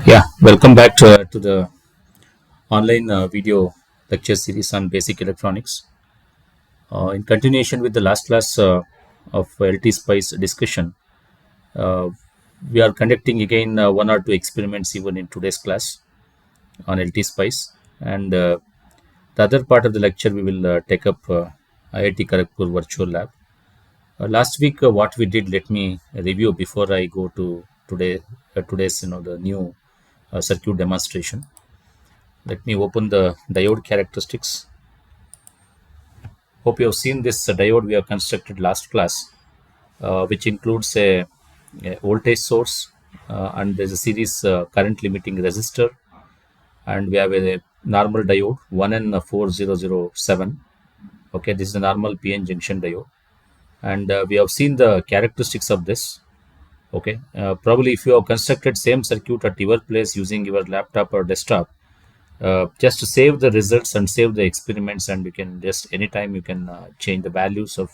Yeah, welcome back to the online video lecture series on basic electronics. In continuation with the last class of LTSPICE discussion, uh, we are conducting again one or two experiments even in today's class on LTSPICE. And the other part of the lecture we will take up IIT Kharagpur Virtual Lab. Last week, what we did, let me review before I go to today's the new circuit demonstration. Let me open the diode characteristics. Hope you have seen this diode we have constructed last class, which includes a voltage source, and there's a series current limiting resistor, and we have a normal diode 1N4007. Okay, this is a normal PN junction diode, and we have seen the characteristics of this. Okay, probably if you have constructed same circuit at your place using your laptop or desktop, just to save the results and save the experiments, and you can just anytime you can change the values of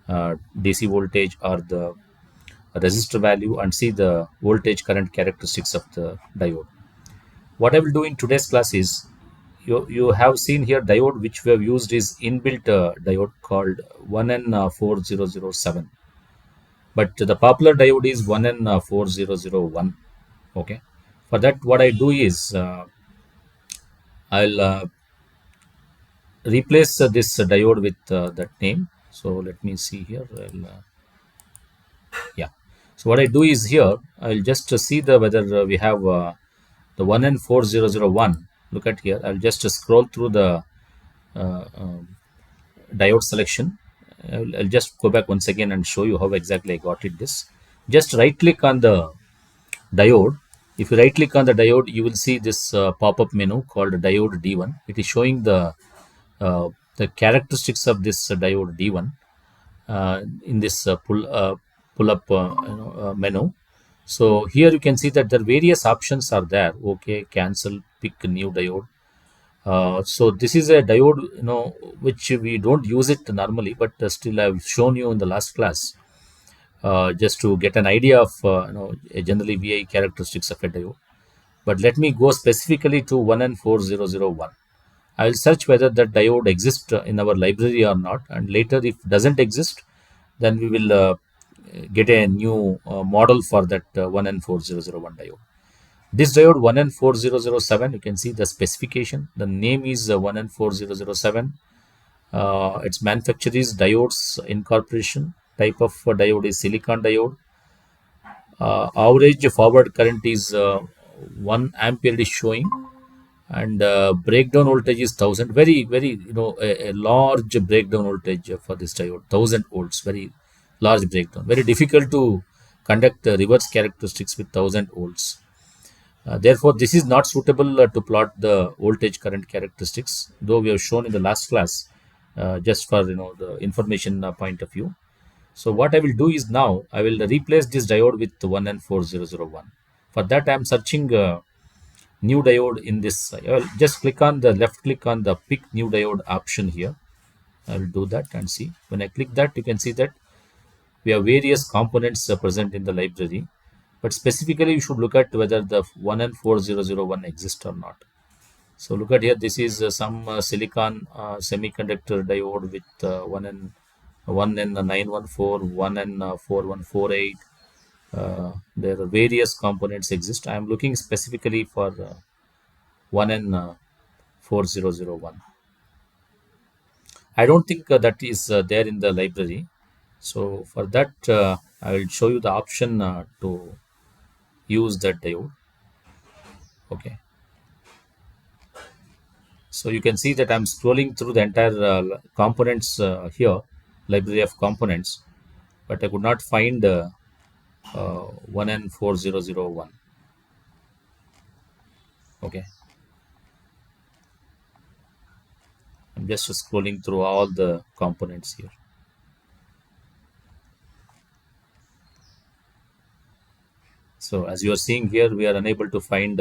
DC voltage or the resistor value and see the voltage current characteristics of the diode. What I will do in today's class is you have seen here diode which we have used is inbuilt diode called 1N4007, but the popular diode is 1N4001. Okay, for that what I do is I'll replace this diode with that name. So let me see here. Yeah. So what I do is here I'll just see the whether we have the 1N4001. Look at here. I'll just scroll through the uh, uh, diode selection. I'll just go back once again and show you how exactly I got it. This just right click on the diode. If you right click on the diode, you will see this pop-up menu called diode D1. It is showing the characteristics of this diode D1 in this pull up menu. So here you can see that there various options are there. Okay, cancel, pick new diode. So this is a diode, which we don't use it normally, but still I've shown you in the last class just to get an idea of generally VI characteristics of a diode. But let me go specifically to 1N4001. I will search whether that diode exists in our library or not, and later if doesn't exist, then we will get a new model for that 1N4001 diode. This diode 1N4007, you can see the specification. The name is 1N4007. Its manufacturer is Diodes Incorporation. Type of diode is silicon diode. Average forward current is 1 ampere it is showing, and breakdown voltage is 1000. Very a large breakdown voltage for this diode, 1000 volts. Very large breakdown, very difficult to conduct the reverse characteristics with 1000 volts. Therefore this is not suitable to plot the voltage current characteristics, though we have shown in the last class, just for the information point of view. So what I will do is now I will replace this diode with 1N4001. For that I am searching new diode in this. I will just click on the left click on the pick new diode option here. I will do that and see. When I click that, you can see that we have various components present in the library, but specifically you should look at whether the 1N4001 exists or not. So look at here, this is some silicon semiconductor diode with 1N914, 1N4148. There are various components exist. I am looking specifically for 1N4001. I don't think that is there in the library. So for that, I will show you the option to use that diode. Okay. So you can see that I'm scrolling through the entire components here, library of components, but I could not find 1N4001. Okay. I'm just scrolling through all the components here. So as you are seeing here, we are unable to find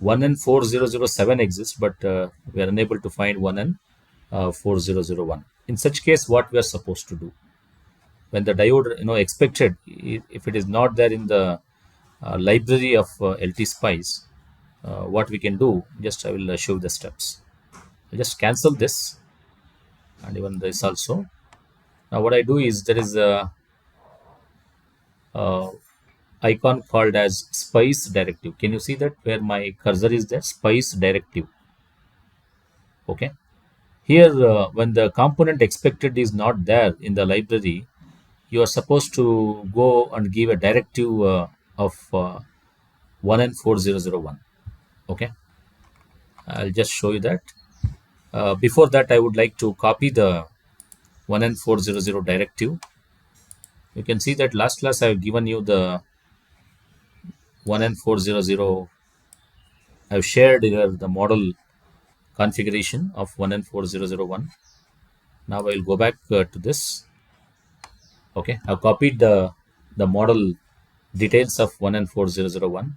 1N4007 exists, but we are unable to find 1N4001. In such case, what we are supposed to do? When the diode, expected, if it is not there in the library of LTSPICE, what we can do, just I will show the steps. I just cancel this and even this also. Now what I do is there is a icon called as SPICE directive. Can you see that where my cursor is there? SPICE directive. Okay. Here, when the component expected is not there in the library, you are supposed to go and give a directive of 1N4001. Okay. I'll just show you that. Before that, I would like to copy the 1N400 directive. You can see that last class I have given you the 1N400. I have shared here the model configuration of 1N4001. Now I will go back to this. Okay, I've copied the model details of 1N4001.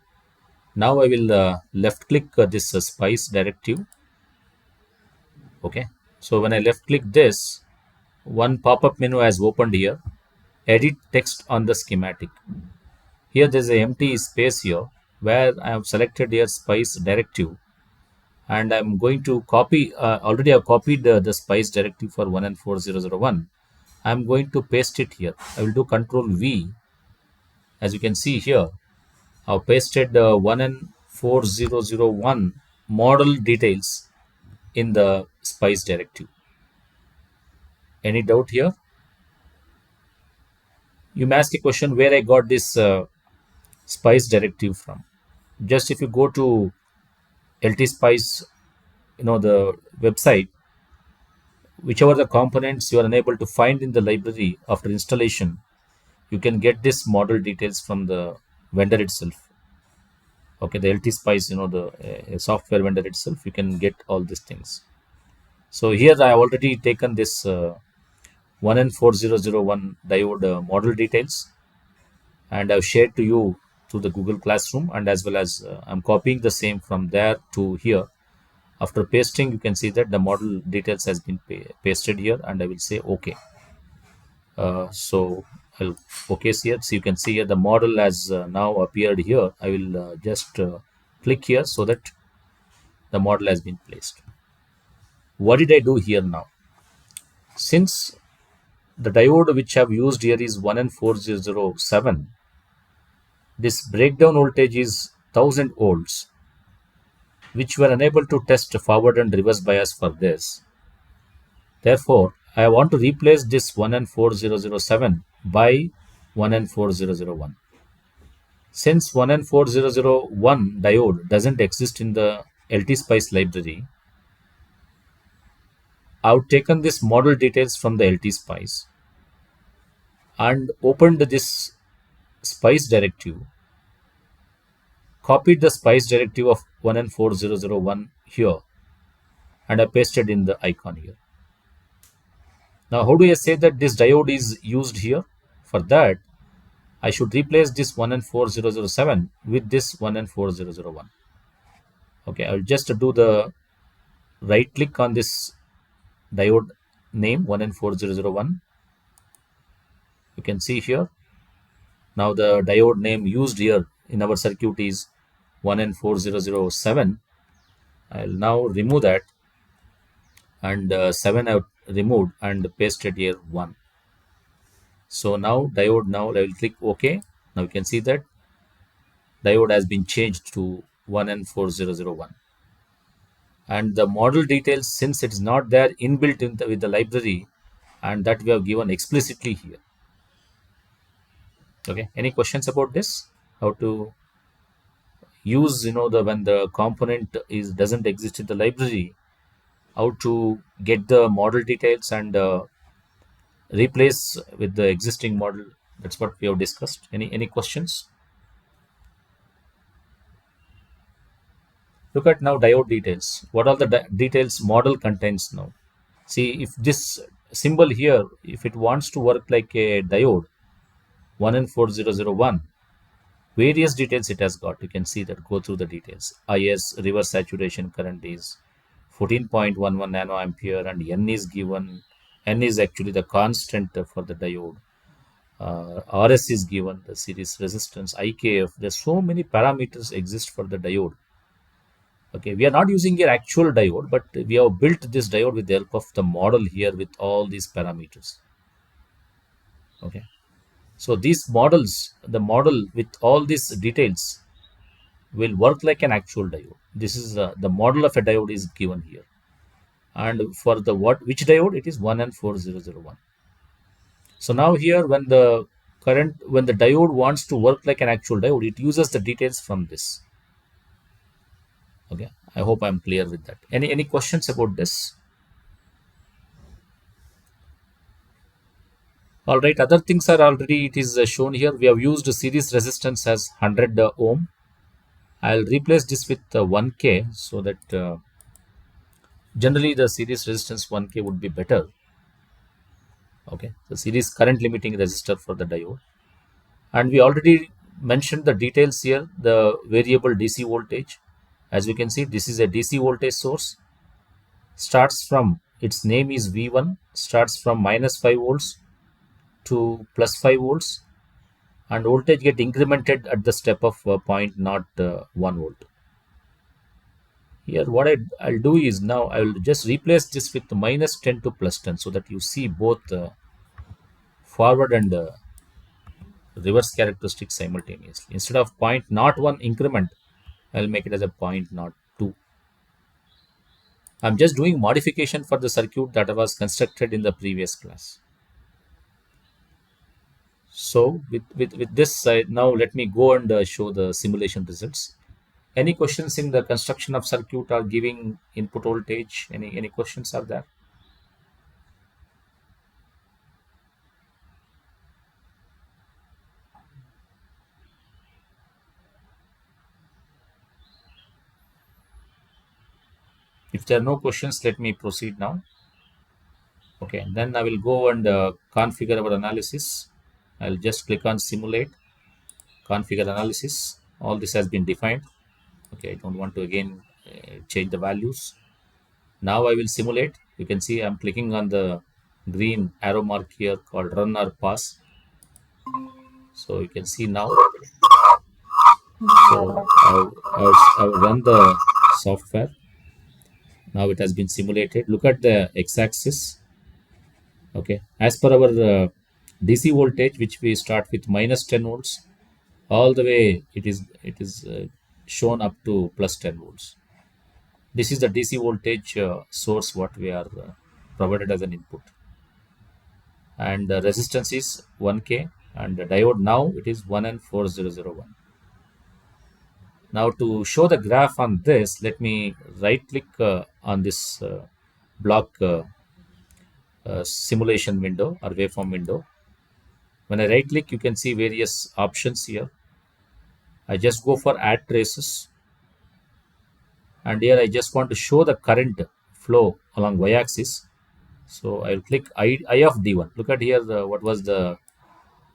Now I will left click this SPICE directive. Okay, so when I left click this, one pop-up menu has opened here. Edit text on the schematic. Here there is an empty space here where I have selected here SPICE directive, and I'm going to copy. Already I've copied the SPICE directive for 1N4001. I'm going to paste it here. I will do Control V. As you can see here, I've pasted the 1N4001 model details in the SPICE directive. Any doubt here? You may ask a question where I got this SPICE directive from. Just if you go to LTSPICE, the website, whichever the components you are unable to find in the library after installation, you can get this model details from the vendor itself. Okay, the LTSPICE, the software vendor itself, you can get all these things. So here I have already taken this 1N4001 diode model details, and I've shared to you through the Google Classroom, and as well as I'm copying the same from there to here. After pasting, you can see that the model details has been pasted here, and I will say OK. So I'll OK here. So you can see here the model has now appeared here. I will just click here so that the model has been placed. What did I do here now? Since the diode which I have used here is 1N4007, this breakdown voltage is 1000 volts, which we are unable to test forward and reverse bias for this. Therefore, I want to replace this 1N4007 by 1N4001. Since 1N4001 diode doesn't exist in the LTSPICE library, I've taken this model details from the LTSPICE and opened this SPICE directive, copied the SPICE directive of 1N4001 here, and I pasted in the icon here. Now, how do I say that this diode is used here? For that, I should replace this 1N4007 with this 1N4001. Okay, I'll just do the right click on this diode name 1N4001. You can see here. Now the diode name used here in our circuit is 1N4007. I'll now remove that, and 7 I've removed and pasted here 1. So now diode, now I will click OK. Now you can see that diode has been changed to 1N4001. And the model details, since it is not there inbuilt in with the library, and that we have given explicitly here. Okay, any questions about this? How to use, when the component doesn't exist in the library, how to get the model details and replace with the existing model? That's what we have discussed. Any questions? Look at now diode details. What are the details model contains now? See, if this symbol here, if it wants to work like a diode 1N4001, various details it has got. You can see that. Go through the details. IS reverse saturation current is 14.11 nanoampere, and N is given. N is actually the constant for the diode. RS is given, the series resistance, IKF. There's so many parameters exist for the diode. Okay, we are not using your actual diode, but we have built this diode with the help of the model here with all these parameters. Okay, so these models, the model with all these details will work like an actual diode. This is the model of a diode is given here. And for the which diode, it is 1N4001. So now here, when the diode wants to work like an actual diode, it uses the details from this. Okay, I hope I'm clear with that. Any questions about this? All right, other things are already, it is shown here. We have used series resistance as 100 ohm. I'll replace this with 1K, so that generally the series resistance 1K would be better. Okay, the series current limiting resistor for the diode. And we already mentioned the details here, the variable DC voltage. As you can see, this is a DC voltage source. Starts from, its name is V1, starts from -5 volts to +5 volts, and voltage get incremented at the step of 0.01 volt. Here what I'll do is, now I will just replace this with -10 to +10, so that you see both forward and reverse characteristics simultaneously. Instead of 0.01 increment, I'll make it as a 0.02. I'm just doing modification for the circuit that was constructed in the previous class. So with this, now let me go and show the simulation results. Any questions in the construction of circuit or giving input voltage? Any questions are there? If there are no questions, let me proceed now. Okay, then I will go and configure our analysis. I'll just click on simulate, configure analysis. All this has been defined. Okay, I don't want to again change the values. Now I will simulate. You can see I'm clicking on the green arrow mark here called run or pass. So you can see now. So I'll run the software. Now it has been simulated. Look at the x-axis. Okay, as per our DC voltage, which we start with -10 volts, all the way it is shown up to +10 volts. This is the DC voltage source what we are provided as an input, and the resistance is 1K, and the diode now it is 1N4001. Now to show the graph on this, let me right click on this block simulation window or waveform window. When I right click, you can see various options here. I just go for add traces, and here I just want to show the current flow along y-axis. So I will click I of D1. Look at here, what was the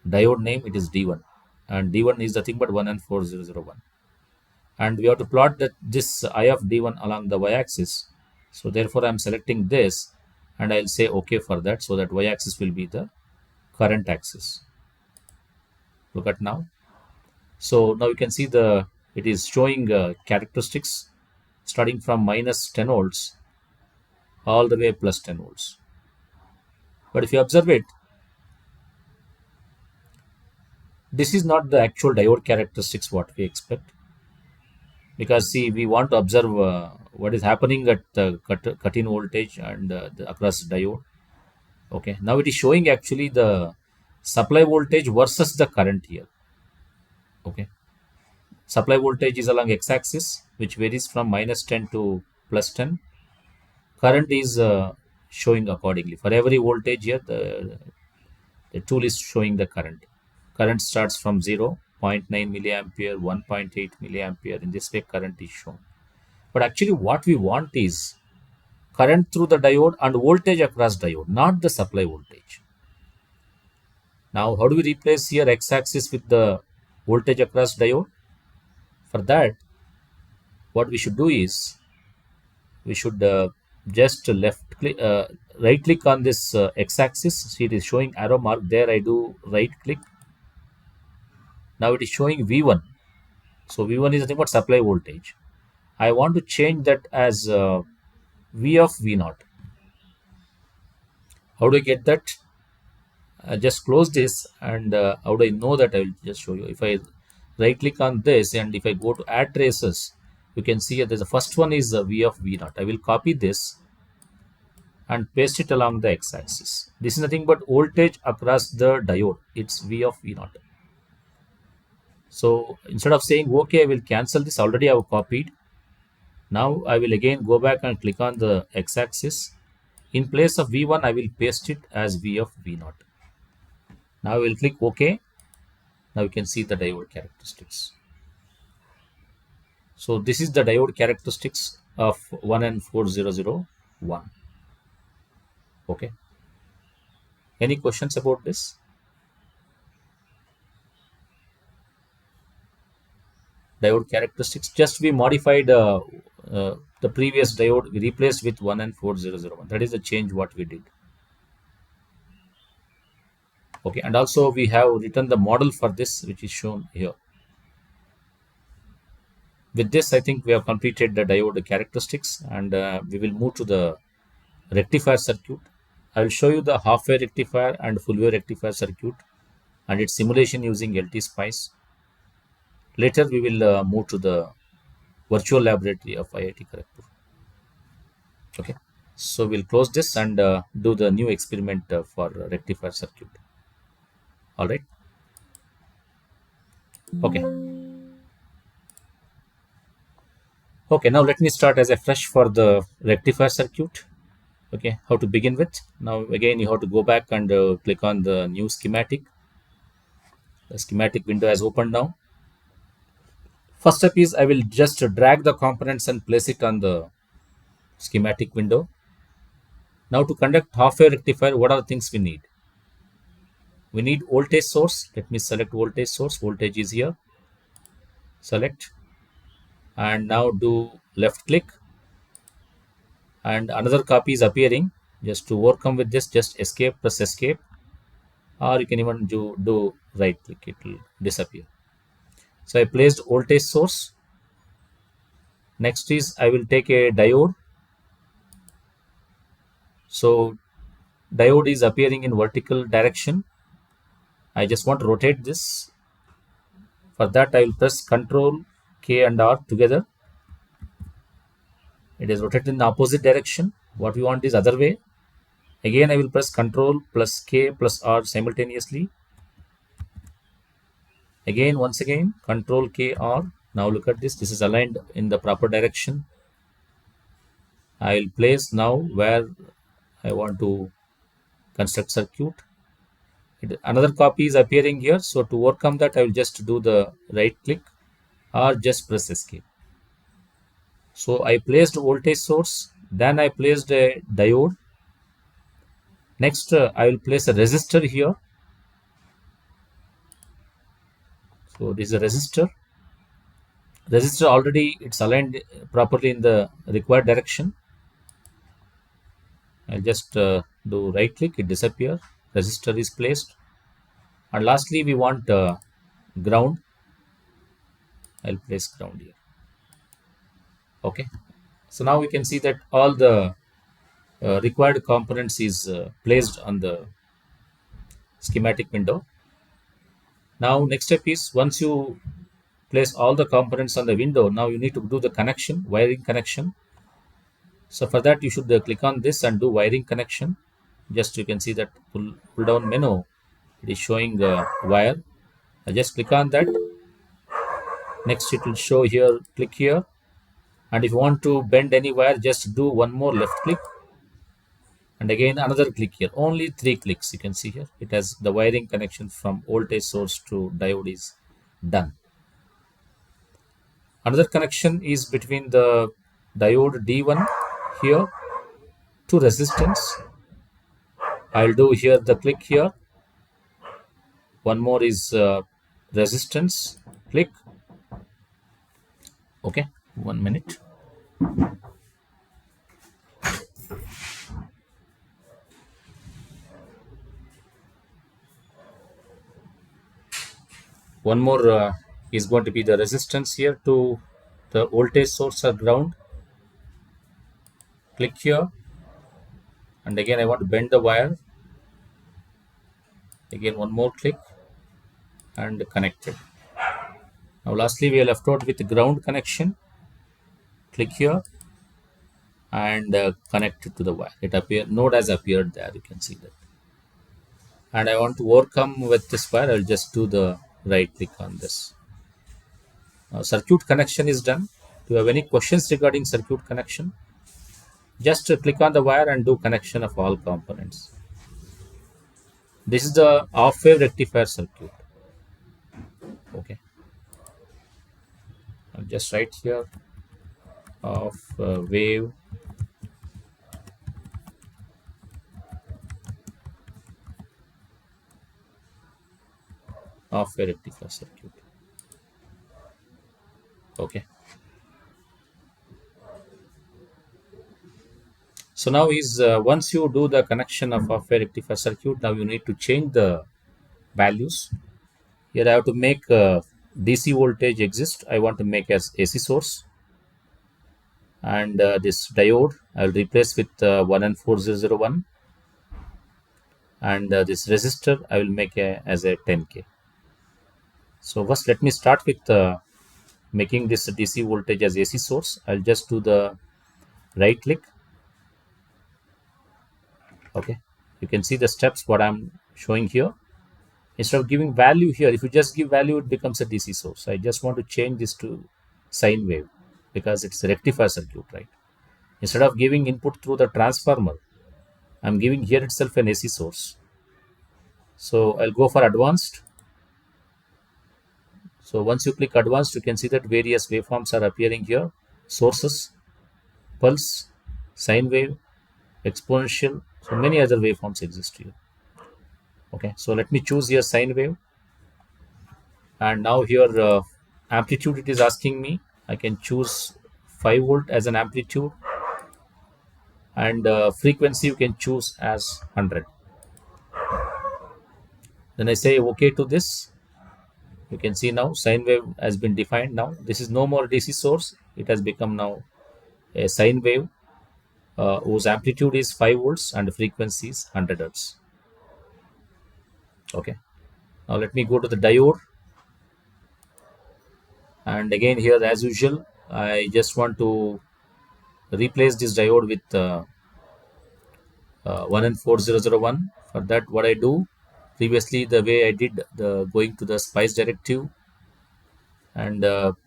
diode name? It is D1, and D1 is nothing but 1N4001. And we have to plot this I of D1 along the y-axis. So therefore I'm selecting this, and I'll say OK for that, so that y-axis will be the current axis. Look at now. So now you can see it is showing characteristics starting from -10 volts all the way +10 volts. But if you observe it, this is not the actual diode characteristics what we expect, because see, we want to observe what is happening at the cut-in voltage and across diode. Okay, now it is showing actually the supply voltage versus the current here. Okay, supply voltage is along x-axis, which varies from -10 to +10. Current is showing accordingly. For every voltage here, the tool is showing the current. Current starts from 0, 0.9 milliampere, 1.8 milliampere. In this way, current is shown. But actually, what we want is current through the diode and voltage across diode, not the supply voltage. Now, how do we replace here x-axis with the voltage across diode? For that, what we should do is, we should just left click, right click on this x-axis. See, it is showing arrow mark there. I do right click. Now it is showing V1. So V1 is nothing but supply voltage. I want to change that as V of V naught. How do I get that? Just close this, and how do I know that? I will just show you. If I right click on this, and if I go to add traces, you can see there's the first one is V of V naught. I will copy this and paste it along the x-axis. This is nothing but voltage across the diode. It's V of V naught. So instead of saying OK, I will cancel this. Already I have copied. Now I will again go back and click on the x-axis. In place of V1, I will paste it as V of V naught. Now I will click OK. Now you can see the diode characteristics. So this is the diode characteristics of 1N4001. Okay. Any questions about this? Diode characteristics. Just we modified the previous diode. We replaced with 1N4001. That is the change what we did. Okay. And also we have written the model for this, which is shown here. With this, I think we have completed the diode characteristics, and we will move to the rectifier circuit. I will show you the half-wave rectifier and full-wave rectifier circuit and its simulation using LTSPICE. Later, we will move to the virtual laboratory of IIT Kharagpur. Okay, so we'll close this and do the new experiment for rectifier circuit. All right. Okay. Okay, now let me start as a fresh for the rectifier circuit. Okay, how to begin with. Now again you have to go back and click on the new schematic. The schematic window has opened now. First step is I will just drag the components and place it on the schematic window. Now to conduct half-wave rectifier, what are the things we need? We need voltage source. Let me select voltage source. Voltage is here. Select, and now do left click, and another copy is appearing. Just to overcome with this, just escape, press escape, or you can even do right click, it will disappear. So I placed voltage source. Next is I will take a diode. So diode is appearing in vertical direction. I just want to rotate this. For that, I will press Ctrl K and R together. It is rotated in the opposite direction. What we want is other way. Again, I will press Ctrl plus K plus R simultaneously. Again, once again, Ctrl K R. Now look at this. This is aligned in the proper direction. I will place now where I want to construct circuit. Another copy is appearing here. So to overcome that, I will just do the right click or just press escape. So I placed voltage source, then I placed a diode. Next, I will place a resistor here. So this is a resistor. Resistor already it's aligned properly in the required direction. I'll just do right click, it disappears. Resistor is placed. And lastly, we want ground. I'll place ground here. Okay. So now we can see that all the required components is placed on the schematic window. Now next step is once you place all the components on the window, now you need to do the connection, wiring connection. So for that you should click on this and do wiring connection. Just you can see that pull down menu, it is showing the wire. I just click on that. Next it will show here, click here, and if you want to bend any wire, just do one more left click and again another click here. Only 3 clicks. You can see here it has the wiring connection from voltage source to diode is done. Another connection is between the diode D1 here to resistance. I'll do here the click here. One more is resistance click. Okay, 1 minute. One more is going to be the resistance here to the voltage source or ground. Click here, and again I want to bend the wire. Again one more click and connect it. Now lastly we are left out with the ground connection. Click here and connect it to the wire. It appear node has appeared there. You can see that. And I want to overcome with this wire. I'll just do the right click on this. Circuit connection is done. Do you have any questions regarding circuit connection? Just click on the wire and do connection of all components. This is the off wave rectifier circuit. Okay. I'll just write here off wave off wave rectifier circuit. Okay. So now is once you do the connection of off wave rectifier circuit, now you need to change the values. Here I have to make DC voltage exist. I want to make as AC source, and this diode I will replace with 1N4001, and this resistor I will make as a 10K. So first let me start with making this DC voltage as AC source. I'll just do the right click. Okay, you can see the steps what I'm showing here. Instead of giving value here, if you just give value, it becomes a DC source. I just want to change this to sine wave because it's a rectifier circuit, right? Instead of giving input through the transformer, I'm giving here itself an AC source. So I'll go for advanced. So once you click advanced, you can see that various waveforms are appearing here. Sources, pulse, sine wave, exponential. So many other waveforms exist here. Okay, so let me choose here sine wave. And now here amplitude it is asking me. I can choose 5 volt as an amplitude, and frequency you can choose as 100. Then I say okay to this. You can see now sine wave has been defined. Now this is no more DC source. It has become now a sine wave whose amplitude is 5 volts and frequency is 100 hertz. Okay, now let me go to the diode, and again here as usual I just want to replace this diode with 1N4001. For that what I do, previously the way I did the going to the SPICE directive and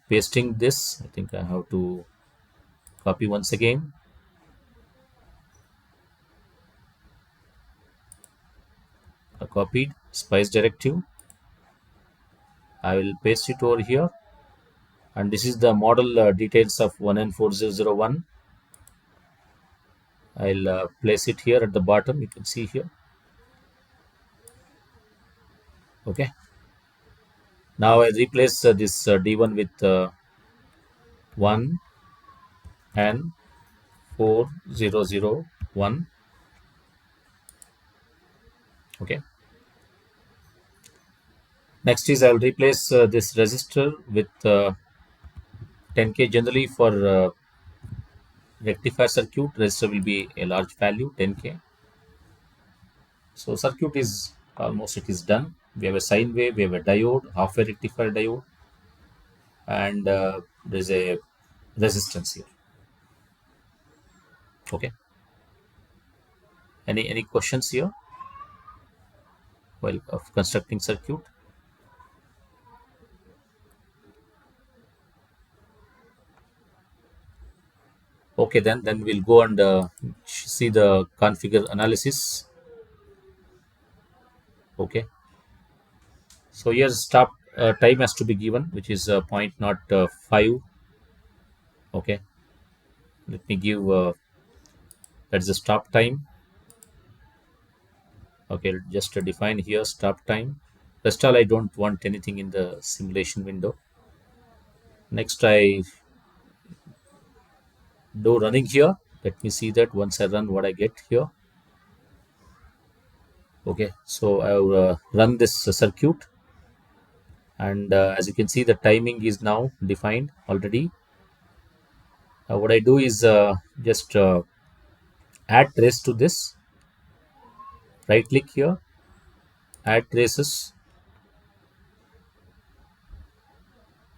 pasting this, I think I have to copy once again. I copied SPICE directive. I will paste it over here, and this is the model details of 1N4001. I'll place it here at the bottom. You can see here. Okay. Now I replace this D1 with 1N4001. Okay. Next is I will replace this resistor with 10K. Generally for rectifier circuit, resistor will be a large value, 10K. So circuit is almost it is done. We have a sine wave, we have a diode, half wave rectifier diode, and there's a resistance here. Okay. Any questions here while of constructing circuit? Okay, then we'll go and see the configure analysis. Okay. So here stop time has to be given, which is 0.05. Okay. Let me give that's the stop time. Okay, just define here stop time. Rest all I don't want anything in the simulation window. Next I do running here. Let me see that once I run what I get here. Okay, so I will run this circuit. And as you can see, the timing is now defined already. What I do is just add trace to this. Right click here, add traces.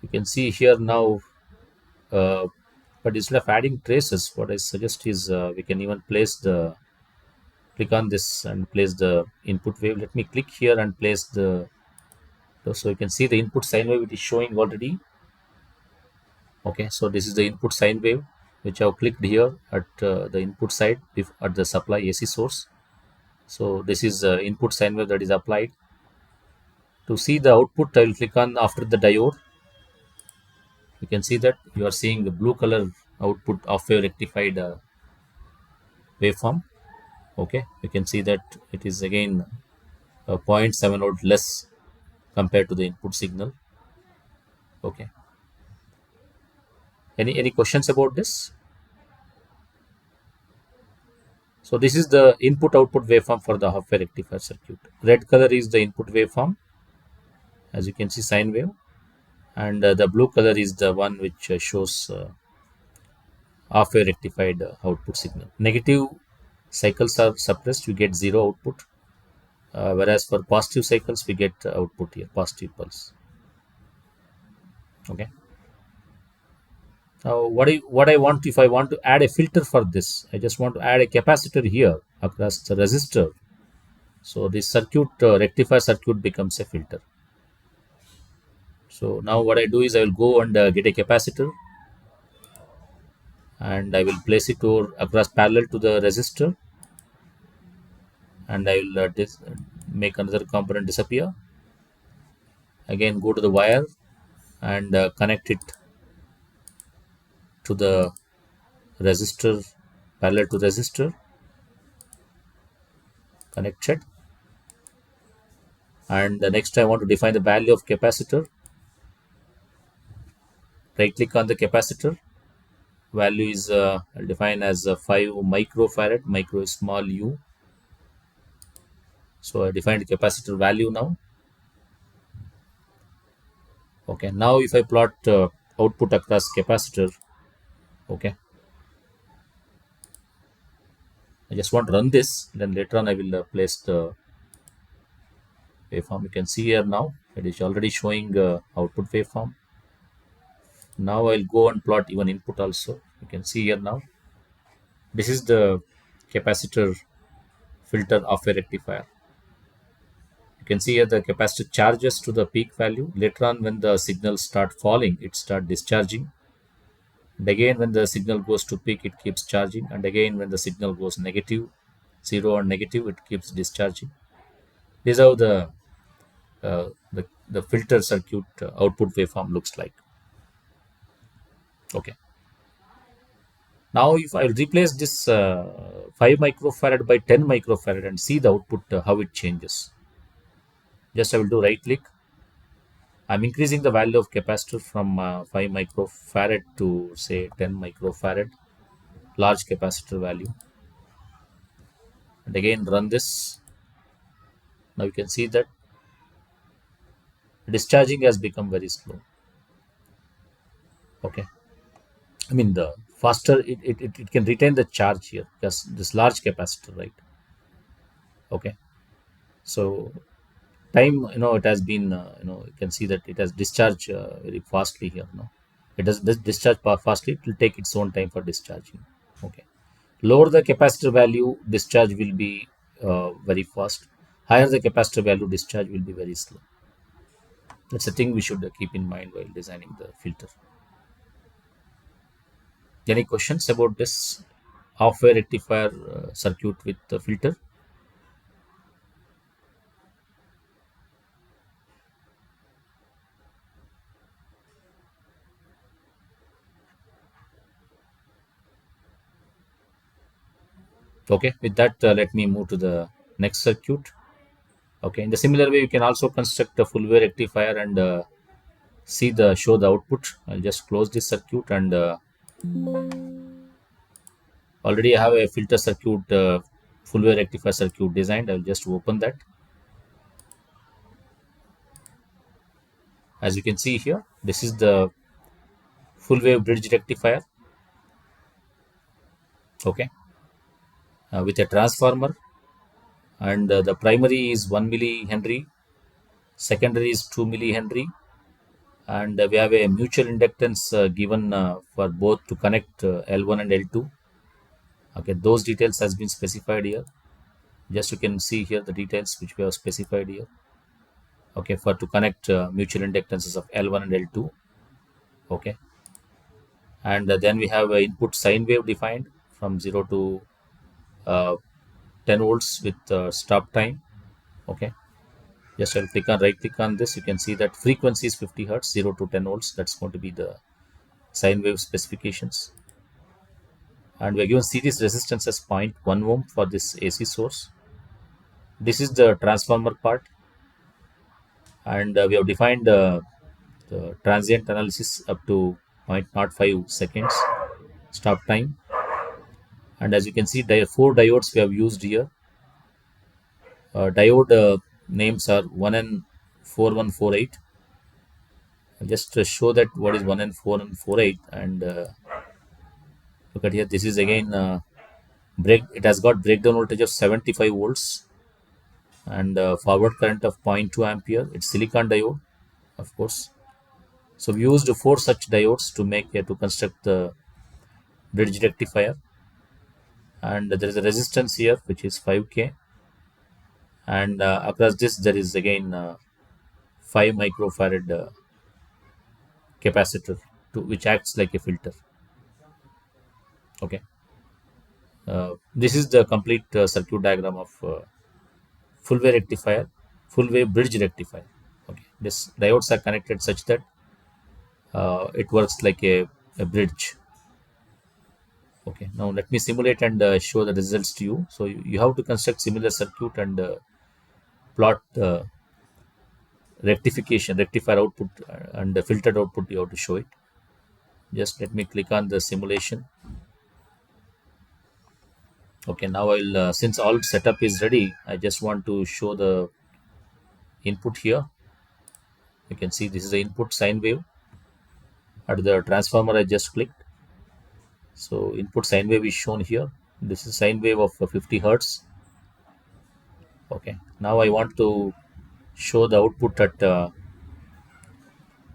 You can see here now, uh, but instead of adding traces, what I suggest is we can even place the click on this and place the input wave. Let me click here and place the, so you can see the input sine wave, it is showing already. Okay, so this is the input sine wave which I've clicked here at the input side, if at the supply AC source. So this is input sine wave that is applied. To see the output, I will click on after the diode. You can see that you are seeing the blue color output of a rectified waveform. Okay, you can see that it is again zero point 0.7 volt less compared to the input signal. Okay, any questions about this? So this is the input output waveform for the half wave rectifier circuit. Red color is the input waveform, as you can see, sine wave, and the blue color is the one which shows half wave rectified output signal. Negative cycles are suppressed, we get zero output, whereas for positive cycles we get output here, positive pulse. Okay. Now what I want, if I want to add a filter for this, I just want to add a capacitor here across the resistor. So this circuit, rectifier circuit, becomes a filter. So now what I do is I will go and get a capacitor, and I will place it over across parallel to the resistor, and I will make another component disappear. Again, go to the wire and connect it to the resistor, parallel to resistor, connected. And next I want to define the value of capacitor. Right click on the capacitor. Value is I'll define as 5 microfarad. Micro is small u. So I defined capacitor value now. Okay, now if I plot output across capacitor, okay, I just want to run this, then later on I will place the waveform. You can see here now it is already showing output waveform. Now I'll go and plot even input also. You can see here now, this is the capacitor filter of a rectifier. You can see here the capacitor charges to the peak value. Later on, when the signals start falling, it start discharging. And again, when the signal goes to peak, it keeps charging. And again, when the signal goes negative, zero or negative, it keeps discharging. This is how the filter circuit output waveform looks like. Okay. Now, if I replace this 5 microfarad by 10 microfarad and see the output, how it changes. Just I will do right click. I'm increasing the value of capacitor from 5 microfarad to say 10 microfarad, large capacitor value. And again, run this. Now you can see that discharging has become very slow. Okay. I mean, the faster it can retain the charge here because this large capacitor, right? Okay. So time, it has been, you can see that it has discharged very fastly here. No, it does this discharge fastly. It will take its own time for discharging. Okay. Lower the capacitor value, discharge will be very fast. Higher the capacitor value, discharge will be very slow. That's a thing we should keep in mind while designing the filter. Any questions about this half-wave rectifier circuit with the filter? Okay, with that, let me move to the next circuit. Okay, in the similar way, you can also construct a full wave rectifier and see the show the output. I'll just close this circuit, and already I have a filter circuit, full wave rectifier circuit designed. I'll just open that. As you can see here, this is the full wave bridge rectifier, okay, with a transformer, and the primary is 1 millihenry, secondary is 2 millihenry, and we have a mutual inductance given for both to connect L1 and L2. Okay, those details has been specified here. Just you can see here the details which we have specified here. Okay, for to connect mutual inductances of L1 and L2. Okay, and then we have input sine wave defined from 0 to uh, 10 volts with stop time. Okay, just I'll click on right click on this. You can see that frequency is 50 hertz, 0 to 10 volts. That's going to be the sine wave specifications. And we're given series resistance as 0.1 ohm for this AC source. This is the transformer part, and we have defined the transient analysis up to zero point zero 0.05 seconds stop time. And as you can see, 4 diodes we have used here. Diode names are 1N4148. Just to show that what is 1N4148, and look at here. This is again break. It has got breakdown voltage of 75 volts and forward current of 0.2 ampere. It's silicon diode, of course. So we used 4 such diodes to make to construct the bridge rectifier, and there is a resistance here which is 5K, and across this there is again 5 microfarad capacitor which acts like a filter. Okay, this is the complete circuit diagram of full wave rectifier, full wave bridge rectifier. Okay, this diodes are connected such that it works like a bridge. Okay, now let me simulate and show the results to you. So you have to construct similar circuit and plot rectifier output and the filtered output. You have to show it. Just let me click on the simulation. Okay, now I'll since all setup is ready, I just want to show the input here. You can see this is the input sine wave at the transformer I just clicked. So input sine wave is shown here. This is sine wave of 50 hertz. Okay, now I want to show the output at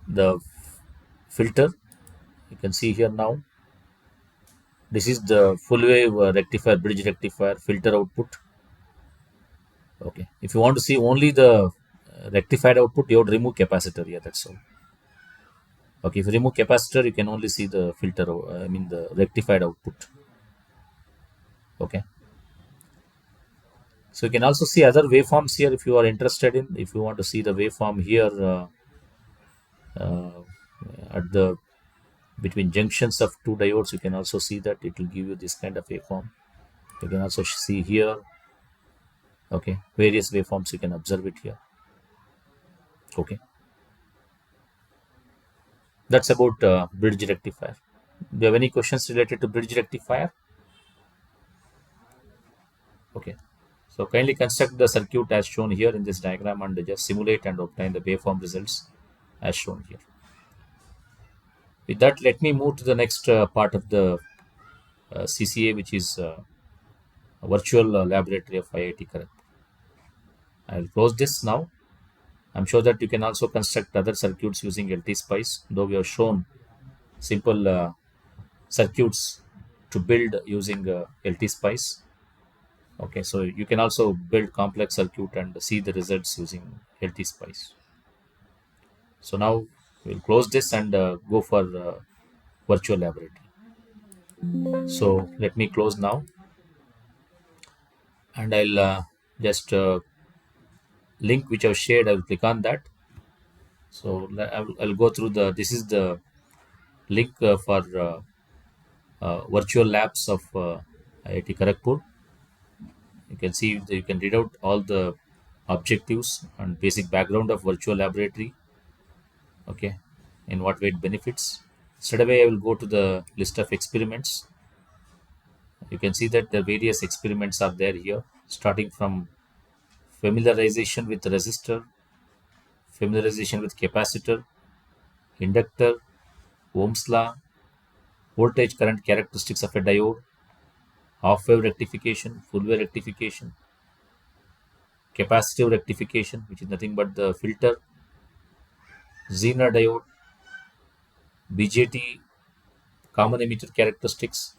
the filter. You can see here now. This is the full wave rectifier, bridge rectifier filter output. Okay, if you want to see only the rectified output, you have to remove capacitor here. That's all. Okay, if you remove capacitor, you can only see the filter. I mean the rectified output. Okay. So you can also see other waveforms here if you are interested in. If you want to see the waveform here uh, at the between junctions of 2 diodes, you can also see that it will give you this kind of waveform. You can also see here. Okay, various waveforms you can observe it here. Okay, that's about bridge rectifier. Do you have any questions related to bridge rectifier? Okay, so kindly construct the circuit as shown here in this diagram and just simulate and obtain the waveform results as shown here. With that, let me move to the next part of the CCA, which is virtual laboratory of IIT Kharagpur. I will close this now. I'm sure that you can also construct other circuits using LTSPICE, though we have shown simple circuits to build using LTSPICE. Okay, so you can also build complex circuit and see the results using LTSPICE. So now we'll close this and go for virtual laboratory. So let me close now, and I'll just link which I've shared. I will click on that. So I'll go through the. This is the link for virtual labs of IIT Kharagpur. You can see that you can read out all the objectives and basic background of virtual laboratory. Okay, in what way it benefits. Straight away, I will go to the list of experiments. You can see that the various experiments are there here, starting from familiarization with resistor, familiarization with capacitor, inductor, Ohm's law, voltage current characteristics of a diode, half wave rectification, full wave rectification, capacitive rectification, which is nothing but the filter, Zener diode, BJT, common emitter characteristics,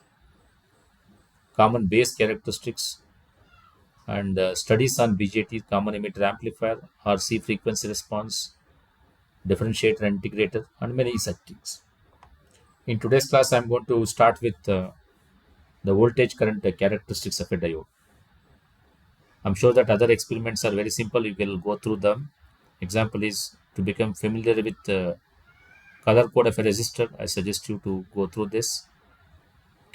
common base characteristics, and studies on BJT, common emitter amplifier, RC frequency response, differentiator and integrator, and many such things. In today's class, I'm going to start with the voltage current characteristics of a diode. I'm sure that other experiments are very simple. You will go through them. Example is to become familiar with color code of a resistor. I suggest you to go through this.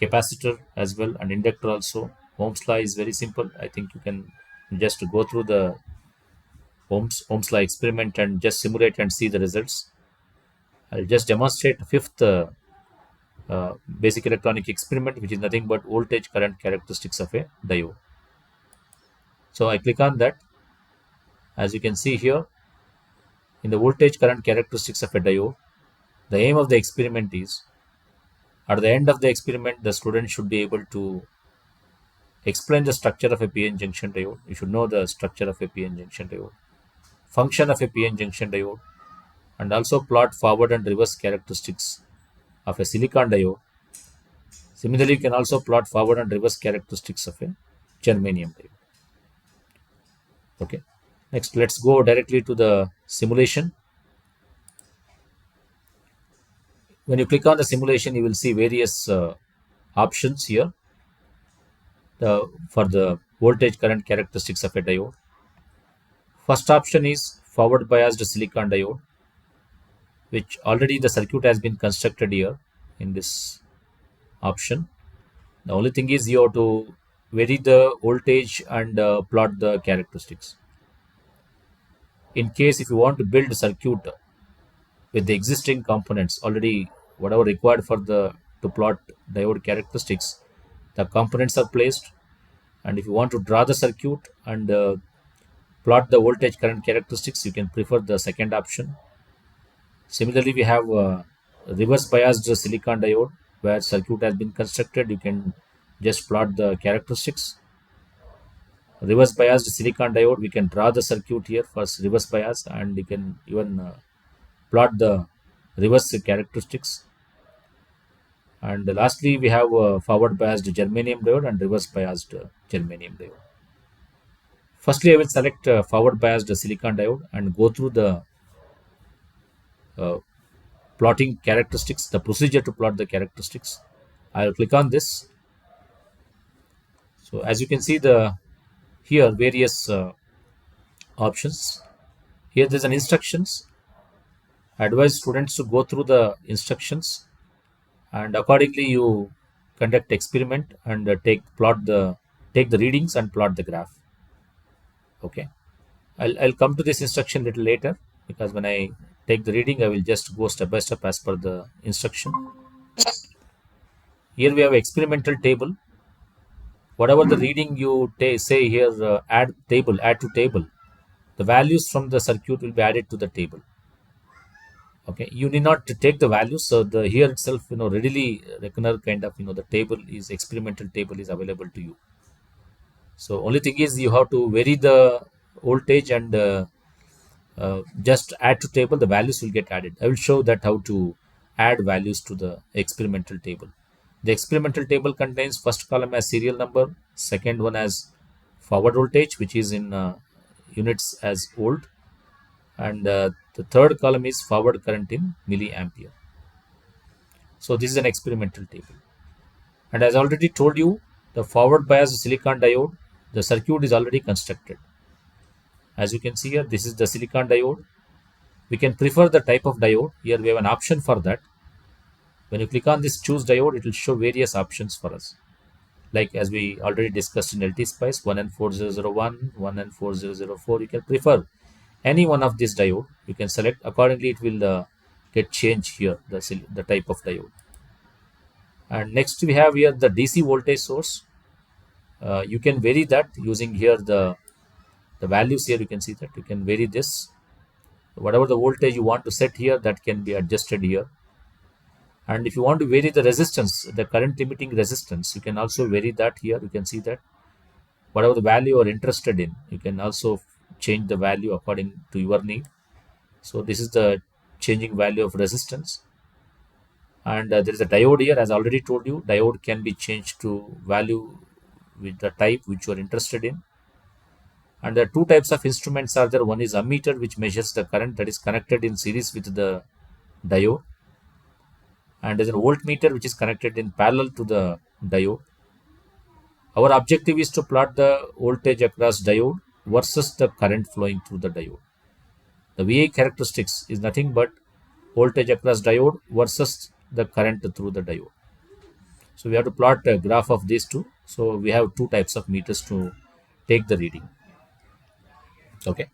Capacitor as well and inductor also. Ohm's law is very simple. I think you can just go through the Ohm's law experiment and just simulate and see the results. I'll just demonstrate fifth basic electronic experiment, which is nothing but voltage current characteristics of a diode. So I click on that. As you can see here, in the voltage current characteristics of a diode, the aim of the experiment is, at the end of the experiment, the student should be able to explain the structure of a PN junction diode. You should know the structure of a PN junction diode, function of a PN junction diode, and also plot forward and reverse characteristics of a silicon diode. Similarly, you can also plot forward and reverse characteristics of a germanium diode. Okay. Next, let's go directly to the simulation. When you click on the simulation, you will see various options here for the voltage current characteristics of a diode. First option is forward biased silicon diode, which already the circuit has been constructed here in this option. The only thing is you have to vary the voltage and plot the characteristics. In case if you want to build a circuit with the existing components already, whatever required for the to plot diode characteristics, the components are placed. And if you want to draw the circuit and plot the voltage current characteristics, you can prefer the second option. Similarly, we have reverse biased silicon diode, where circuit has been constructed. You can just plot the characteristics. Reverse biased silicon diode, we can draw the circuit here for reverse bias, and you can even plot the reverse characteristics. And lastly, we have forward biased germanium diode and reverse biased germanium diode. Firstly, I will select forward biased silicon diode and go through the plotting characteristics, the procedure to plot the characteristics. I will click on this. So as you can see, here various options. Here there's an instructions. I advise students to go through the instructions, and accordingly you conduct experiment and take the readings and plot the graph. Okay, I'll come to this instruction little later, because when I take the reading, I will just go step by step as per the instruction. Here we have experimental table. Whatever the reading you say here, add to table, the values from the circuit will be added to the table. Okay, you need not to take the values. So the here itself, readily reckoner kind of, the table is experimental table is available to you. So only thing is you have to vary the voltage and just add to table, the values will get added. I will show that how to add values to the experimental table. The experimental table contains first column as serial number, second one as forward voltage, which is in units as volt, and the third column is forward current in milliampere. So this is an experimental table. And as I already told you, the forward biased silicon diode, the circuit is already constructed. As you can see here, this is the silicon diode. We can prefer the type of diode. Here we have an option for that. When you click on this choose diode, it will show various options for us. Like as we already discussed in LTSPICE 1N4001, 1N4004, you can prefer any one of this diode. You can select accordingly, it will get changed here, the type of diode. And next we have here the DC voltage source. You can vary that using here the values here. You can see that you can vary this. whatever the voltage you want to set here, that can be adjusted here. And if you want to vary the resistance, the current limiting resistance, you can also vary that here. You can see that whatever the value you are interested in, you can also change the value according to your need. So this is the changing value of resistance. And there is a diode here. As I already told you, diode can be changed to value with the type which you are interested in. And the two types of instruments are there. One is ammeter, which measures the current that is connected in series with the diode. And there's a voltmeter, which is connected in parallel to the diode. Our objective is to plot the voltage across diode versus the current flowing through the diode. The VA characteristics is nothing but voltage across diode versus the current through the diode. So we have to plot a graph of these two. So we have two types of meters to take the reading. Okay.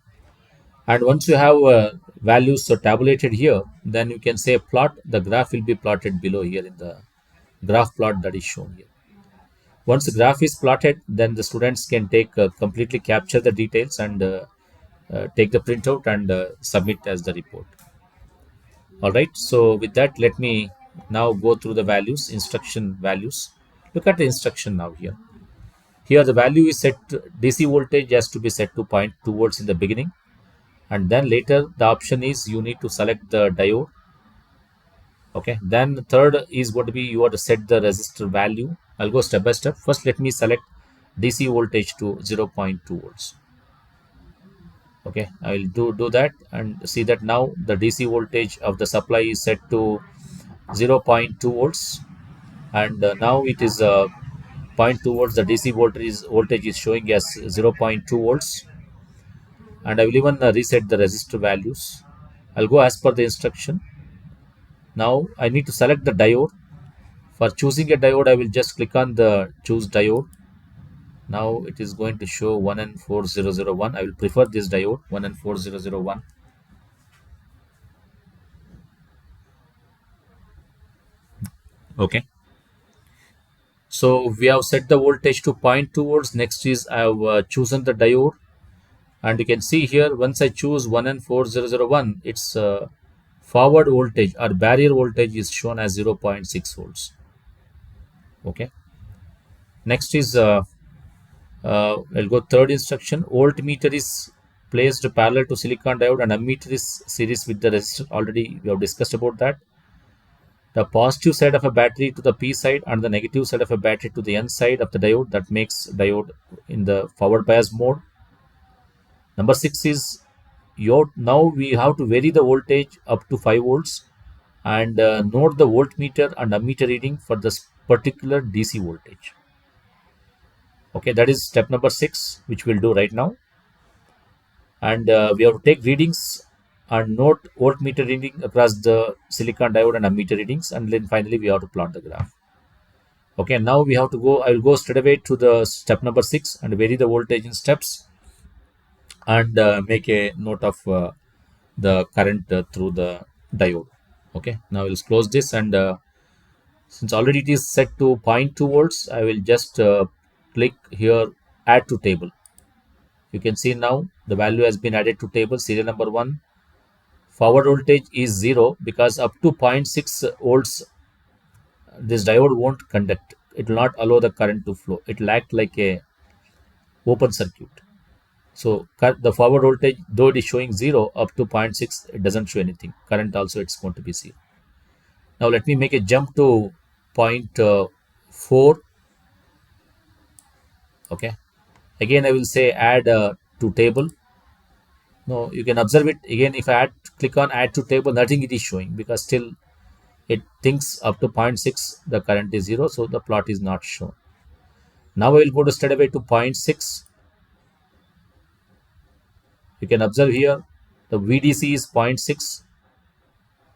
And once you have values tabulated here, then you can say plot. The graph will be plotted below here in the graph plot that is shown here. Once the graph is plotted, then the students can take completely capture the details and take the printout and submit as the report. All right. So with that, let me now go through the values, instruction values. Look at the instruction now here. Here the value is set DC voltage has to be set to 0.2 volts in the beginning, and then later the option is you need to select the diode. Okay, then the third is going to be you have to set the resistor value. I'll go step by step. First, let me select DC voltage to 0.2 volts. Okay, I will do that and see that now the DC voltage of the supply is set to 0.2 volts, and now it is zero point 0.2 volts. The DC voltage is showing as 0.2 volts, and I will even reset the resistor values. I'll go as per the instruction. Now I need to select the diode. For choosing a diode, I will just click on the choose diode. Now it is going to show 1N4001. I will prefer this diode 1N4001. Okay. So we have set the voltage to 0.2 volts. Next is I have chosen the diode, and you can see here once I choose 1N4001, its forward voltage or barrier voltage is shown as 0.6 volts. Okay. Next is I'll go third instruction. Voltmeter is placed parallel to silicon diode and ammeter is series with the resistor. Already we have discussed about that. The positive side of a battery to the P side and the negative side of a battery to the N side of the diode, that makes diode in the forward bias mode. Number 6 is now we have to vary the voltage up to 5 volts and note the voltmeter and ammeter reading for this particular DC voltage. Okay, that is step number 6, which we'll do right now. And we have to take readings and note voltmeter reading across the silicon diode and ammeter readings, and then finally we have to plot the graph. Okay, now we have to go. I will go straight away to the step number 6 and vary the voltage in steps and make a note of the current through the diode. Okay, now we'll close this, and since already it is set to 0.2 volts, I will just click here add to table. You can see now the value has been added to table. Serial number 1, forward voltage is 0 because up to 0.6 volts this diode won't conduct. It will not allow the current to flow. It will act like a open circuit. So the forward voltage, though it is showing 0 up to 0.6, it doesn't show anything. Current also it's going to be 0. Now let me make a jump to 0.4. Okay, again I will say add to table. No, you can observe it again. If I click on add to table, nothing it is showing because still it thinks up to 0.6 the current is 0, so the plot is not shown. Now I will go to straight away to 0.6. You can observe here the VDC is 0.6.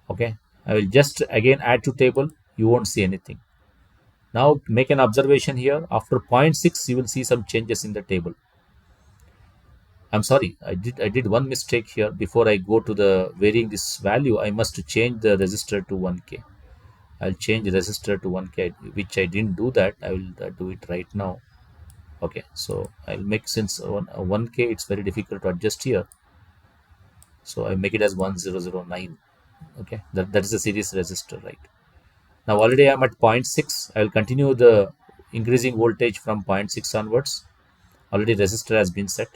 Okay, I will just again add to table. You won't see anything. Now make an observation here. After 0.6 you will see some changes in the table. I'm sorry, I did one mistake here. Before I go to the varying this value, I must change the resistor to 1K. I'll change resistor to 1K, which I didn't do that. I will do it right now. Okay, so I'll make, since 1K it's very difficult to adjust here. So I make it as 1009. Okay, that is a series resistor, right? Now already I'm at zero point 0.6. I will continue the increasing voltage from zero point 0.6 onwards. Already resistor has been set.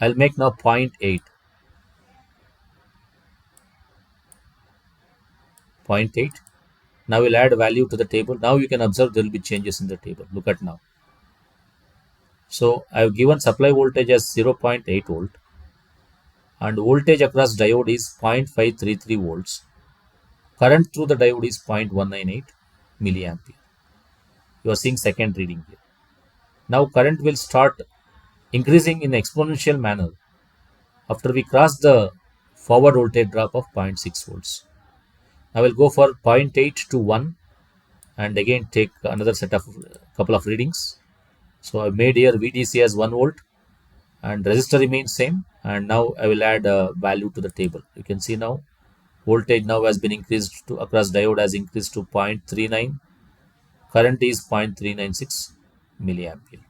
I'll make now zero point 0.8. 0.8. Now we'll add value to the table. Now you can observe there will be changes in the table. Look at now. So I've given supply voltage as 0.8 volt and voltage across diode is 0.533 volts. Current through the diode is 0.198 milliampere. You are seeing second reading here. Now current will start increasing in exponential manner after we cross the forward voltage drop of zero point 0.6 volts. I will go for zero point 0.8 to 1 and again take another set of couple of readings. So I made here VDC as 1 volt and resistor remains same, and now I will add a value to the table. You can see now voltage now has been increased to across diode has increased to 0.39. Current is 0.396 milliampere.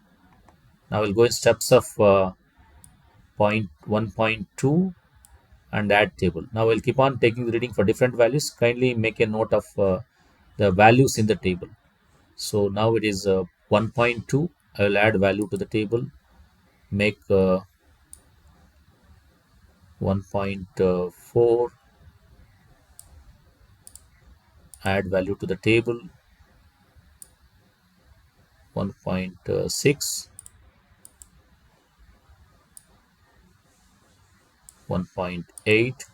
Now we'll go in steps of 1.2 and add table. Now we'll keep on taking the reading for different values. Kindly make a note of the values in the table. So now it is 1.2. I will add value to the table. Make 1.4. Add value to the table. 1.6. 1.8.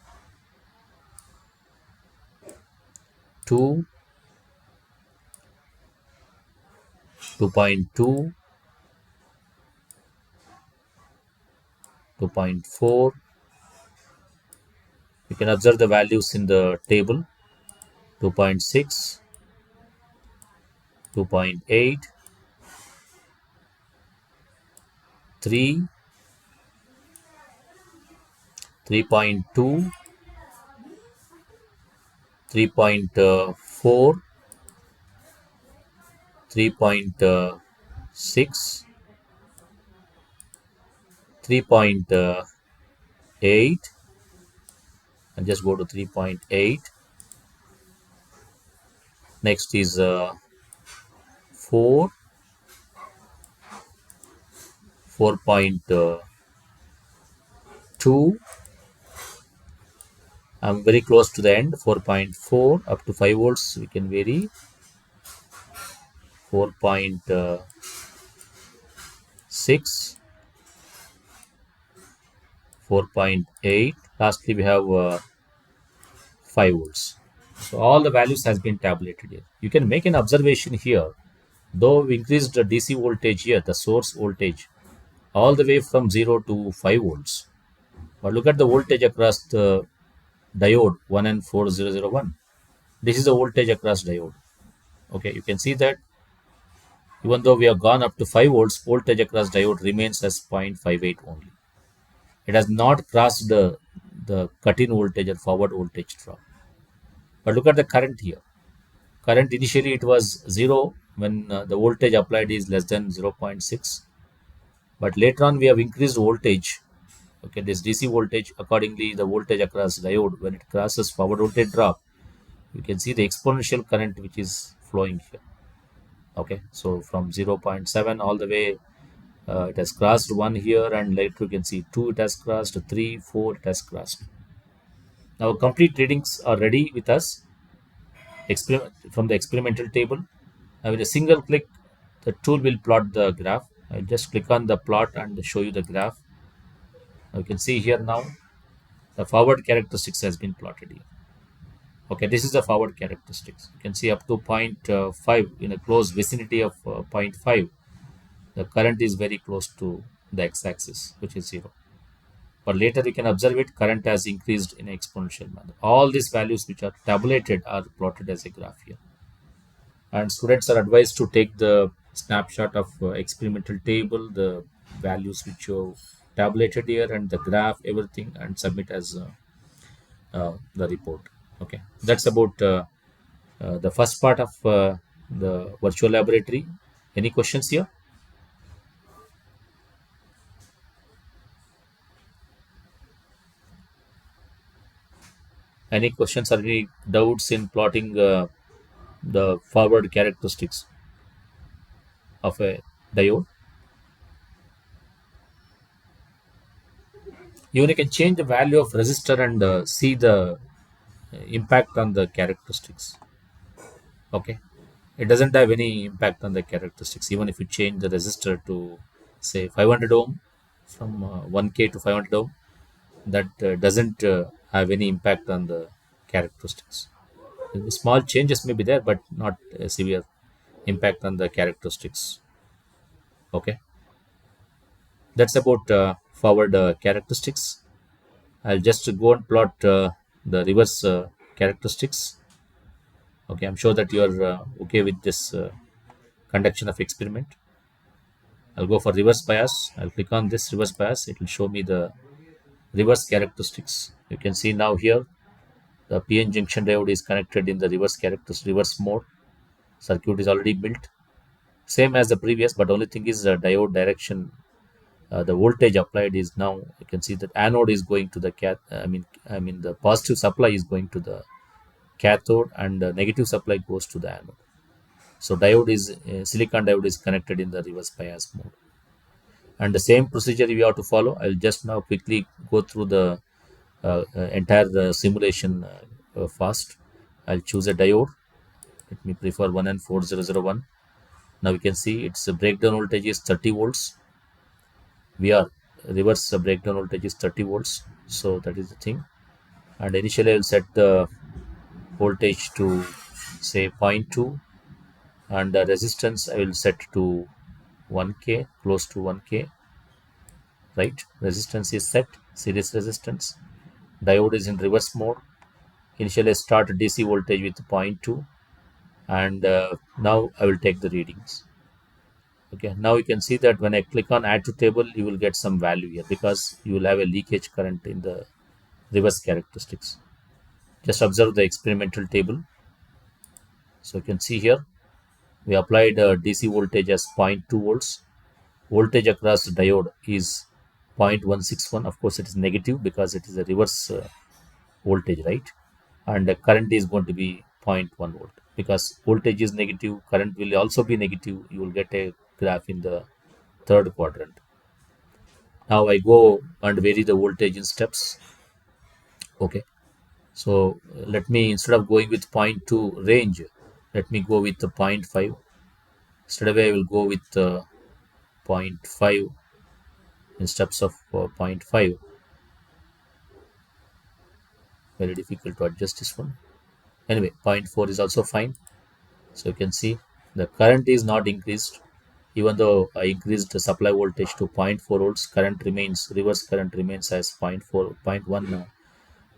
2. 2.2. 2.4. You can observe the values in the table. 2.6. 2.8. 3. 3.2. 3.4. 3.6. 3.8. And just go to 3.8. Next is 4. 4.2. I'm very close to the end. 4.4 up to 5 volts we can vary. 4.6. 4.8. Lastly we have 5 volts. So all the values has been tabulated here. You can make an observation here. Though we increased the DC voltage here, the source voltage, all the way from 0 to 5 volts. But look at the voltage across the diode 1N4001. This is the voltage across diode. Okay, you can see that even though we have gone up to 5 volts, voltage across diode remains as 0.58 only. It has not crossed the cut-in voltage or forward voltage drop. But look at the current here. Current initially it was 0 when the voltage applied is less than 0.6. But later on we have increased voltage. Okay, this DC voltage, accordingly the voltage across diode, when it crosses forward voltage drop, you can see the exponential current which is flowing here. Okay, so from 0.7 all the way it has crossed 1 here, and later you can see 2 it has crossed, 3, 4 it has crossed. Now complete readings are ready with us from the experimental table. Now with a single click the tool will plot the graph. I'll just click on the plot and show you the graph. Now you can see here now the forward characteristics has been plotted here. Okay, this is the forward characteristics. You can see up to 0.5 in a close vicinity of 0.5. The current is very close to the x-axis, which is 0. But later you can observe it, current has increased in exponential manner. All these values which are tabulated are plotted as a graph here. And students are advised to take the snapshot of experimental table, the values which you tabulated here, and the graph, everything, and submit as the report. Okay, that's about the first part of the virtual laboratory. Any questions here? Any questions or any doubts in plotting the forward characteristics of a diode? Even you can change the value of resistor and see the impact on the characteristics. Okay, it doesn't have any impact on the characteristics. Even if you change the resistor to say 500 ohm from 1K to 500 ohm, that doesn't have any impact on the characteristics. Small changes may be there, but not a severe impact on the characteristics. Okay, that's about forward characteristics. I'll just go and plot the reverse characteristics. Okay, I'm sure that you're okay with this conduction of experiment. I'll go for reverse bias. I'll click on this reverse bias. It will show me the reverse characteristics. You can see now here the PN junction diode is connected in the reverse mode. Circuit is already built. Same as the previous, but only thing is the diode direction. The voltage applied is now, you can see that anode is going to the I mean the positive supply is going to the cathode, and the negative supply goes to the anode. So silicon diode is connected in the reverse bias mode. And the same procedure we have to follow. I'll just now quickly go through the entire simulation fast. I'll choose a diode. Let me prefer 1N4001. Now you can see its breakdown voltage is 30 volts. We are reverse breakdown voltage is 30 volts. So that is the thing. And initially I'll set the voltage to say zero point 0.2, and the resistance I will set to 1K, close to 1K. Right, resistance is set, series resistance. Diode is in reverse mode. Initially I start DC voltage with zero point 0.2, and now I will take the readings. Okay, now you can see that when I click on add to table, you will get some value here because you will have a leakage current in the reverse characteristics. Just observe the experimental table. So you can see here we applied DC voltage as 0.2 volts. Voltage across the diode is 0.161. Of course it is negative because it is a reverse voltage, right? And the current is going to be zero point 0.1 volt. Because voltage is negative, current will also be negative. You will get a graph in the third quadrant. Now I go and vary the voltage in steps. Okay, so let me, instead of going with zero point 0.2 range, let me go with the 0.5. Straight away I will go with zero point 0.5 in steps of 0.5. Very difficult to adjust this one. Anyway, 0.4 is also fine. So you can see the current is not increased. Even though I increased the supply voltage to zero point 0.4 volts, reverse current remains as 0.4, 0.1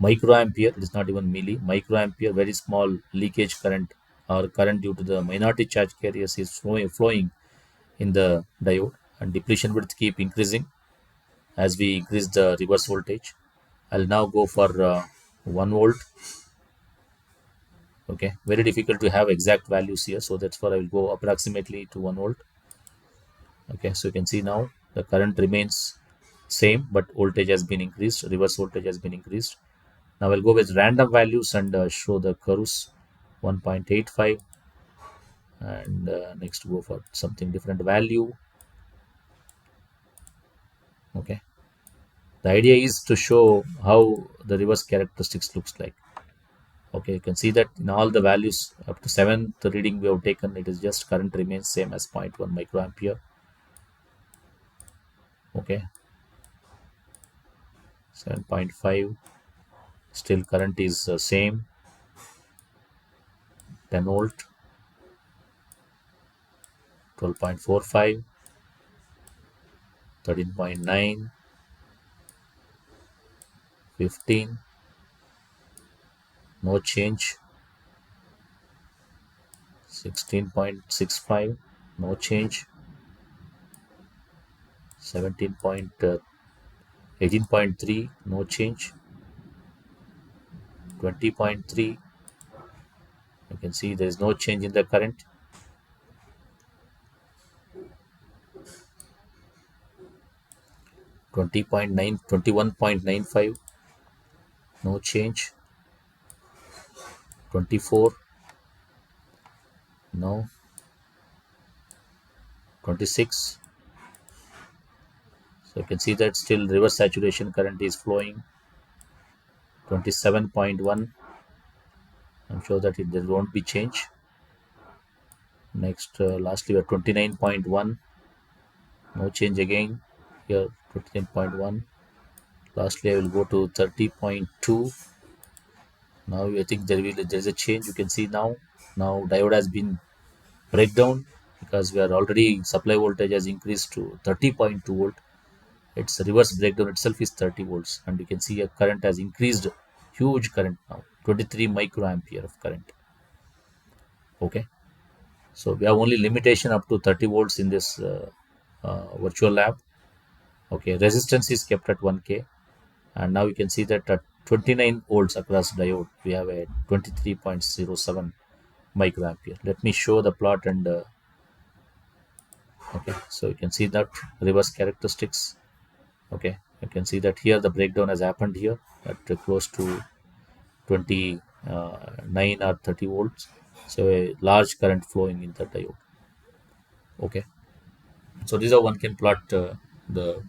microampere. It is not even milli, microampere. Very small leakage current or current due to the minority charge carriers is flowing in the diode, and depletion width keep increasing as we increase the reverse voltage. I'll now go for 1 volt. Okay, very difficult to have exact values here, so that's why I will go approximately to 1 volt. Okay, so you can see now the current remains same, but voltage has been increased, reverse voltage has been increased. Now I'll go with random values and show the curves. 1.85, and next go for something different value. Okay, the idea is to show how the reverse characteristics looks like. Okay, you can see that in all the values up to 7th reading we have taken, it is just current remains same as 0.1 microampere. Okay, 7.5, still current is same, 10 volt, 12.45, 13.9, 15, no change, 16.65, no change, 17 point 18.3, no change, 20.3. You can see there is no change in the current. 20.9, 21.95, no change. 24, no, 26. So you can see that still reverse saturation current is flowing. 27.1. I'm sure that there won't be change. Next, lastly, we are 29.1. No change again. Here, 29.1. Lastly, I will go to 30.2. Now I think there is a change. You can see now diode has been breakdown because we are already supply voltage has increased to 30.2 volt. Its reverse breakdown itself is 30 volts, and you can see a current has increased, huge current now, 23 microampere of current. Okay, so we have only limitation up to 30 volts in this virtual lab. Okay, resistance is kept at 1k, and now you can see that at 29 volts across diode we have a 23.07 microampere. Let me show the plot and okay, so you can see that reverse characteristics. Okay, you can see that here the breakdown has happened here at close to 29 or 30 volts, so a large current flowing in the diode. Okay, so this is how one can plot the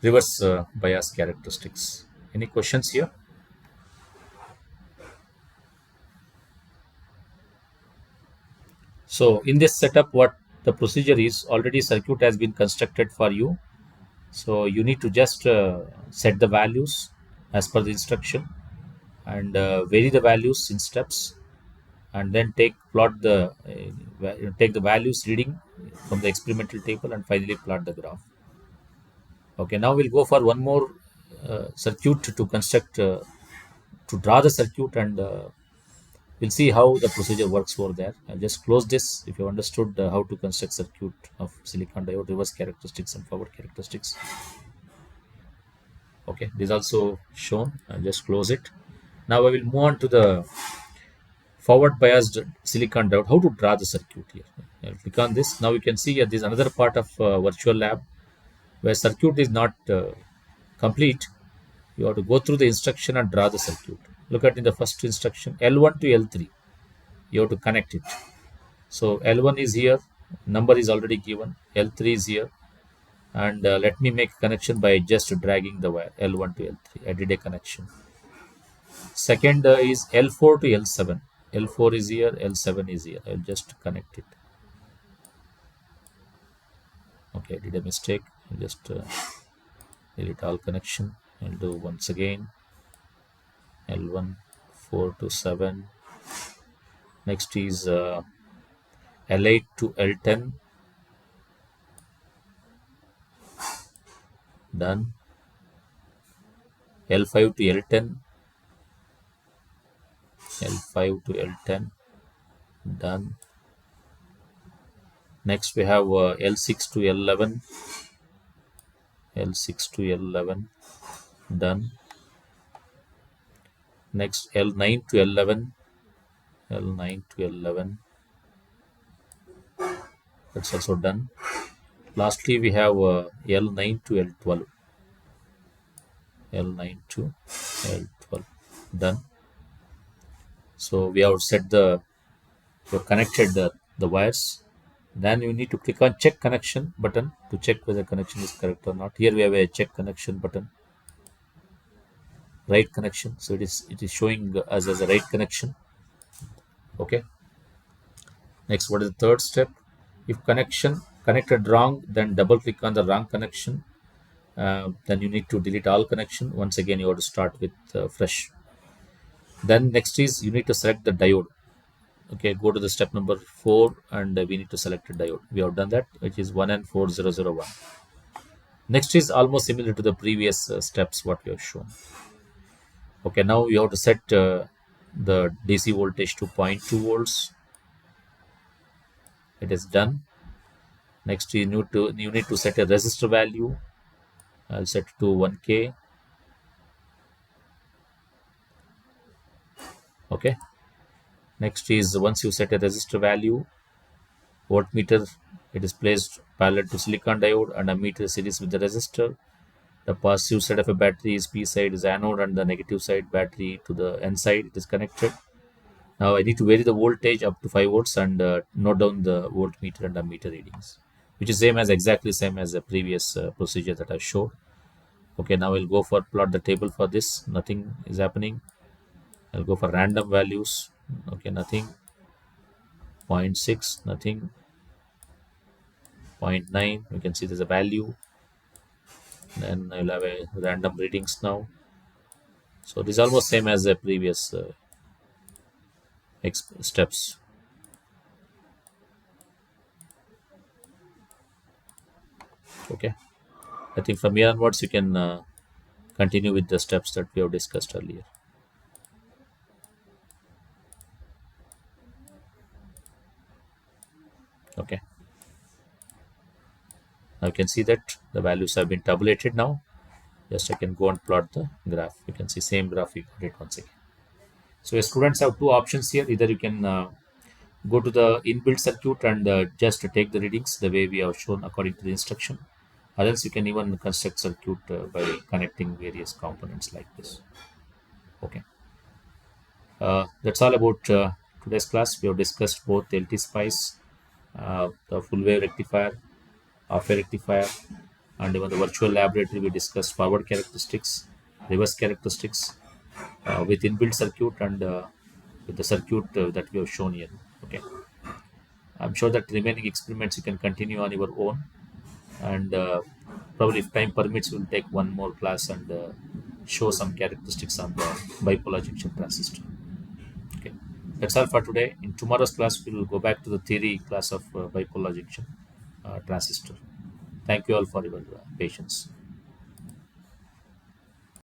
reverse bias characteristics. Any questions here? So in this setup, what the procedure is, already circuit has been constructed for you. So you need to just set the values as per the instruction and vary the values in steps, and then take the values reading from the experimental table and finally plot the graph. Okay, now we'll go for one more circuit to construct, to draw the circuit, and we'll see how the procedure works over there. I'll just close this. If you understood how to construct circuit of silicon diode, reverse characteristics and forward characteristics. Okay, this is also shown. I'll just close it. Now I will move on to the forward biased silicon diode, how to draw the circuit here. I'll click on this. Now you can see here, this is another part of virtual lab where circuit is not complete. You have to go through the instruction and draw the circuit. Look at in the first instruction, L1 to L3. You have to connect it. So L1 is here, number is already given, L3 is here, and let me make a connection by just dragging the wire L1 to L3. I did a connection. Second is L4 to L7. L4 is here, L7 is here. I'll just connect it. Okay, I did a mistake. I'll just delete all connection. I'll do once again. L1, 4 to 7. Next is L8 to L10. Done. L5 to L10. L5 to L10. Done. Next we have L6 to L11. L6 to L11. Done. Next L9 to L11. L9 to L11. That's also done. Lastly, we have L9 to L12. L9 to L12. Done. So we have set we have connected the wires. Then you need to click on check connection button to check whether connection is correct or not. Here we have a check connection button, right connection. So it is showing us as a right connection. Okay. Next, what is the third step? If connection connected wrong, then double click on the wrong connection. Then you need to delete all connection. Once again, you have to start with fresh. Then next is you need to select the diode. Okay, go to the step number 4 and we need to select a diode. We have done that, which is 1N4001. Next is almost similar to the previous steps what we have shown. Okay, now you have to set the DC voltage to 0.2 volts. It is done. Next you need to set a resistor value. I'll set to 1K. Okay. Next is once you set a resistor value, voltmeter, it is placed parallel to silicon diode and a meter series with the resistor. The positive side of a battery is P side is anode, and the negative side battery to the N side it is connected. Now I need to vary the voltage up to 5 volts and note down the voltmeter and ammeter readings, which is same as exactly same as the previous procedure that I showed. Okay, now I'll go for plot the table for this. Nothing is happening. I'll go for random values. Okay, nothing. Zero point 0.6, nothing. Zero point 0.9, you can see there's a value. Then I'll have a random readings now. So this is almost same as the previous steps. Okay, I think from here onwards you can continue with the steps that we have discussed earlier. Okay, now you can see that the values have been tabulated now. Just I can go and plot the graph. You can see same graph we got it once again. So your students have two options here. Either you can go to the inbuilt circuit and just take the readings the way we have shown according to the instruction, or else you can even construct circuit by connecting various components like this. Okay, that's all about today's class. We have discussed both LTSPICE, the full wave rectifier, half wave rectifier, and even the virtual laboratory. We discussed forward characteristics, reverse characteristics, with inbuilt circuit and with the circuit that we have shown here. Okay, I'm sure that remaining experiments you can continue on your own, and probably if time permits, we'll take one more class and show some characteristics on the bipolar junction transistor. Okay, that's all for today. In tomorrow's class, we'll go back to the theory class of bipolar junction transistor. Thank you all for your patience.